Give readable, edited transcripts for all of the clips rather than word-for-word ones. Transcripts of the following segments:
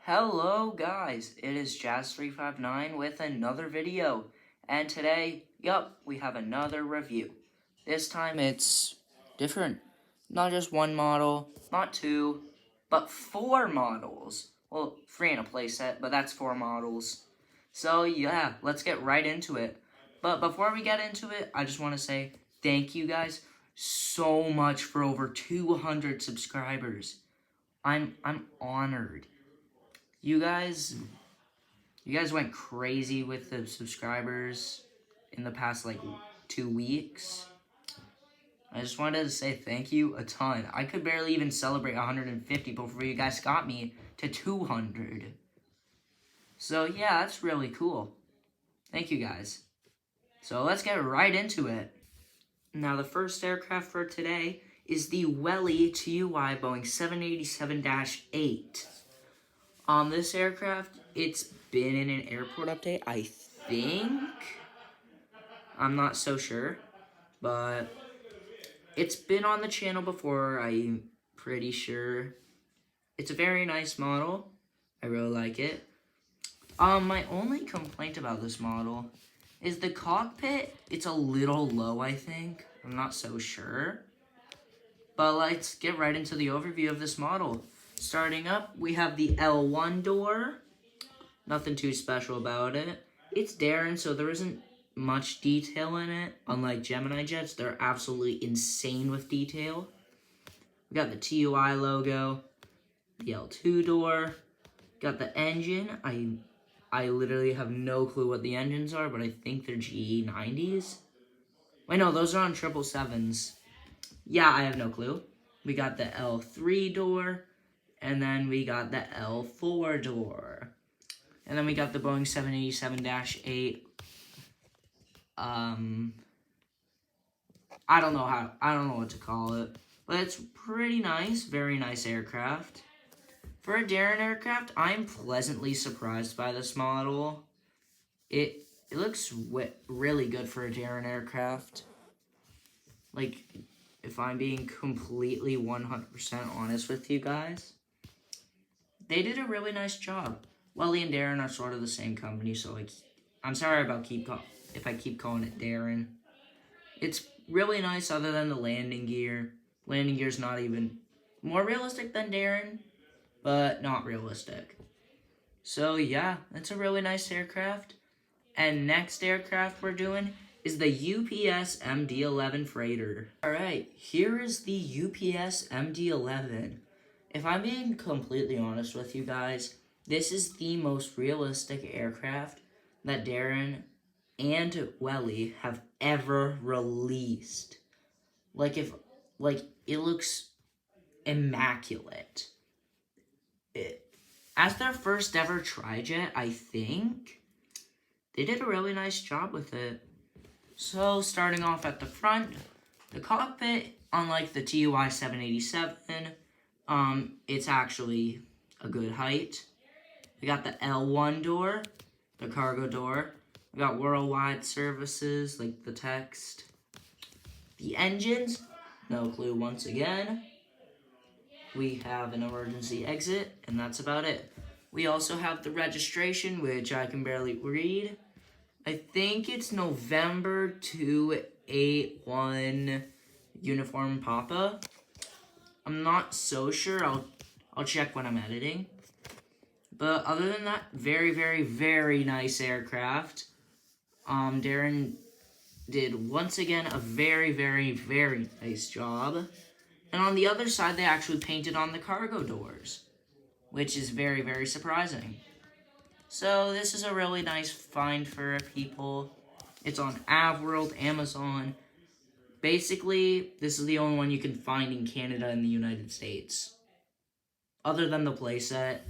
Hello guys, it is Jazz359 with another video, and today, we have another review. This time it's different. Not just one model, not two, but four models. Well, three in a playset, but that's four models. So yeah, let's get right into it. But before we get into it, I just want to say thank you guys so much for over 200 subscribers. I'm honored. You guys went crazy with the subscribers in the past, 2 weeks. I just wanted to say thank you a ton. I could barely even celebrate 150 before you guys got me to 200. So, yeah, that's really cool. Thank you, guys. So, let's get right into it. Now, the first aircraft for today is the Welly TUI Boeing 787-8. On this aircraft, it's been in an airport update, I think. I'm not so sure, but it's been on the channel before, I'm pretty sure. It's a very nice model. I really like it. My only complaint about this model is the cockpit. It's a little low, I think. I'm not so sure. But let's get right into the overview of this model. Starting up, we have the L1 door. Nothing too special about it. It's Darren, so there isn't much detail in it. Unlike Gemini jets, they're absolutely insane with detail. We got the TUI logo, the L2 door, got the engine. I literally have no clue what the engines are, but I think they're GE90s. Wait, no, those are on 777s. Yeah, I have no clue. We got the L3 door, and then we got the L4 door. And then we got the Boeing 787-8. I don't know what to call it, but it's pretty nice, very nice aircraft. For a Darren aircraft, I'm pleasantly surprised by this model. It looks really good for a Darren aircraft. Like, if I'm being completely 100% honest with you guys, they did a really nice job. Welly and Darren are sort of the same company, so I'm sorry about if I keep calling it Darren. It's really nice other than the landing gear. Landing gear's not even more realistic than Darren, but not realistic. So yeah, it's a really nice aircraft. And next aircraft we're doing is the UPS MD-11 freighter. Alright, here is the UPS MD-11. If I'm being completely honest with you guys, this is the most realistic aircraft that Darren and Welly have ever released. It looks immaculate. As their first ever tri-jet, I think, they did a really nice job with it. So, starting off at the front, the cockpit, unlike the TUI 787, it's actually a good height. We got the L1 door, the cargo door. We got worldwide services, like the text. The engines, no clue once again. We have an emergency exit, and that's about it. We also have the registration, which I can barely read. I think it's November 281 Uniform Papa. I'm not so sure. I'll check when I'm editing. But other than that, very, very, very nice aircraft. Darren did, once again, a very, very, very nice job. And on the other side, they actually painted on the cargo doors, which is very, very surprising. So this is a really nice find for people. It's on AvWorld, Amazon. Basically, this is the only one you can find in Canada and the United States, other than the playset.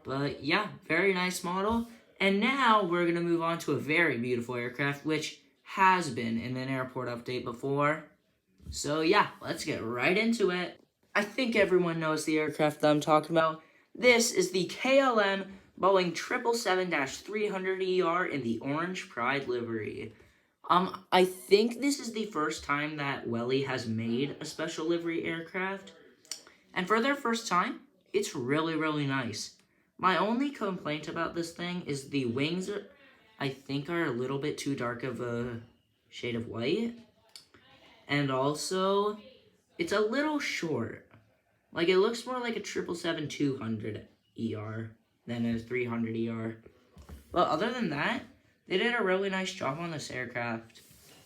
But yeah, very nice model. And now we're going to move on to a very beautiful aircraft, which has been in an airport update before. So yeah, let's get right into it. I think everyone knows the aircraft that I'm talking about. This is the KLM Boeing 777-300ER in the Orange Pride livery. I think this is the first time that Welly has made a special livery aircraft. And for their first time, it's really, really nice. My only complaint about this thing is the wings I think are a little bit too dark of a shade of white. And also, it's a little short. Like, it looks more like a 777-200 ER than a 300 ER. But other than that, they did a really nice job on this aircraft.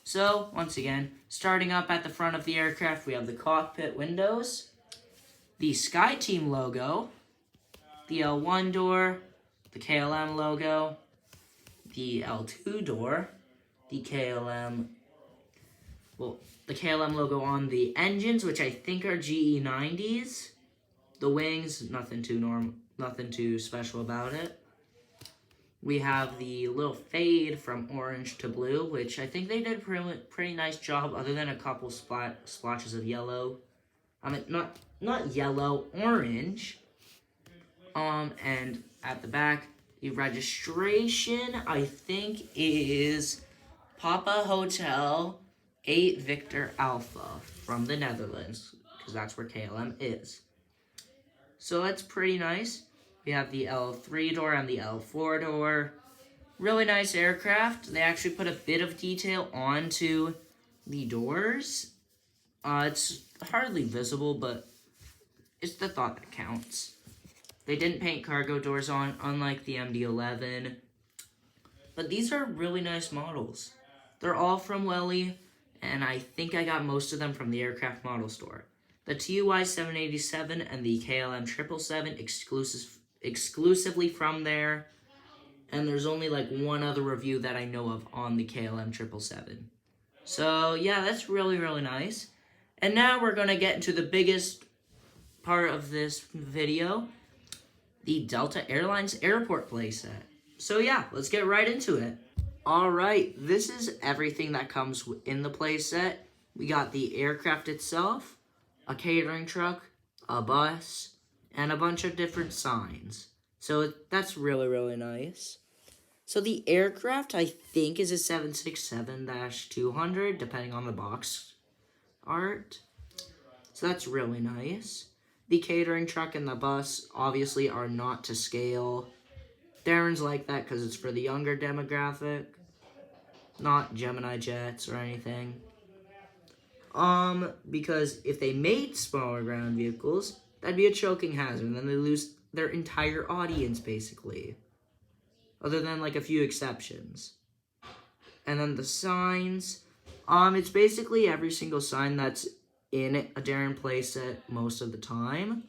So, once again, starting up at the front of the aircraft, we have the cockpit windows, the SkyTeam logo, the L1 door, the KLM logo, the L2 door, the KLM logo on the engines, which I think are GE90s. The wings, nothing too special about it. We have the little fade from orange to blue, which I think they did a pretty nice job, other than a couple splotches of yellow. I mean, not yellow, orange. And at the back, the registration, I think, is Papa Hotel 8 Victor Alpha from the Netherlands, because that's where KLM is. So that's pretty nice. We have the L3 door and the L4 door. Really nice aircraft. They actually put a bit of detail onto the doors. It's hardly visible, but it's the thought that counts. They didn't paint cargo doors on, unlike the MD-11. But these are really nice models. They're all from Welly, and I think I got most of them from the aircraft model store. The TUI 787 and the KLM 777 exclusively from there. And there's only like one other review that I know of on the KLM 777. So yeah, that's really, really nice. And now we're going to get into the biggest part of this video, the Delta Airlines airport playset. So yeah, let's get right into it. Alright, this is everything that comes in the playset. We got the aircraft itself, a catering truck, a bus, and a bunch of different signs. So that's really, really nice. So the aircraft, I think, is a 767-200, depending on the box art. So that's really nice. The catering truck and the bus, obviously, are not to scale. Darren's like that because it's for the younger demographic, not Gemini jets or anything. Because if they made smaller ground vehicles, that'd be a choking hazard, and then they lose their entire audience, basically. Other than, like, a few exceptions. And then the signs, it's basically every single sign that's in a Darren playset most of the time,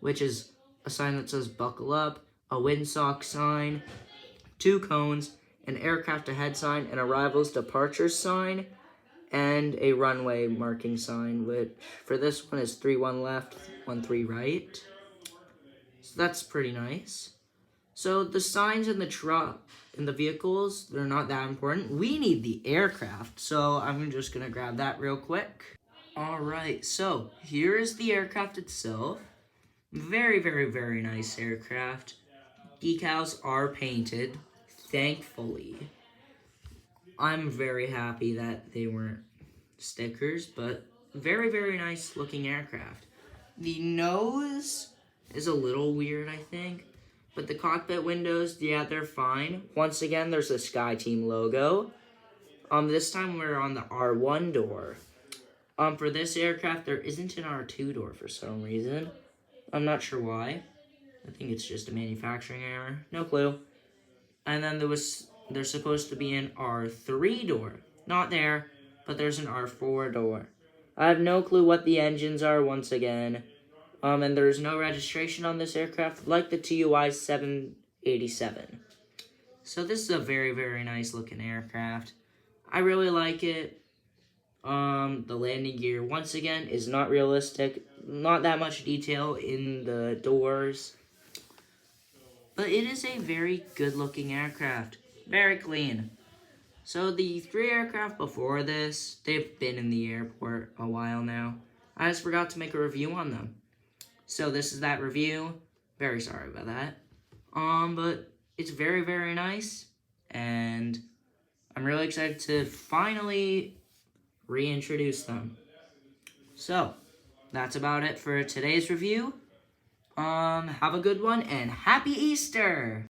which is a sign that says buckle up, a windsock sign, 2 cones, an aircraft ahead sign, an arrivals departure sign, and a runway marking sign, which for this one is 3-1 left, 1-3 right. So that's pretty nice. So the signs in the truck, in the vehicles, they're not that important. We need the aircraft, so I'm just gonna grab that real quick. Alright, so here is the aircraft itself. Very, very, very nice aircraft. Decals are painted, thankfully. I'm very happy that they weren't stickers, but very, very nice looking aircraft. The nose is a little weird, I think, but the cockpit windows, yeah, they're fine. Once again, there's a SkyTeam logo. This time we're on the R1 door. For this aircraft, there isn't an R2 door for some reason. I'm not sure why. I think it's just a manufacturing error. No clue. And then there's supposed to be an R3 door. Not there, but there's an R4 door. I have no clue what the engines are once again. And there's no registration on this aircraft like the TUI 787. So this is a very, very nice looking aircraft. I really like it. The landing gear, once again, is not realistic. Not that much detail in the doors. But it is a very good-looking aircraft. Very clean. So the 3 aircraft before this, they've been in the airport a while now. I just forgot to make a review on them. So this is that review. Very sorry about that. But it's very, very nice. And I'm really excited to finally reintroduce them. So, that's about it for today's review. Have a good one and Happy Easter!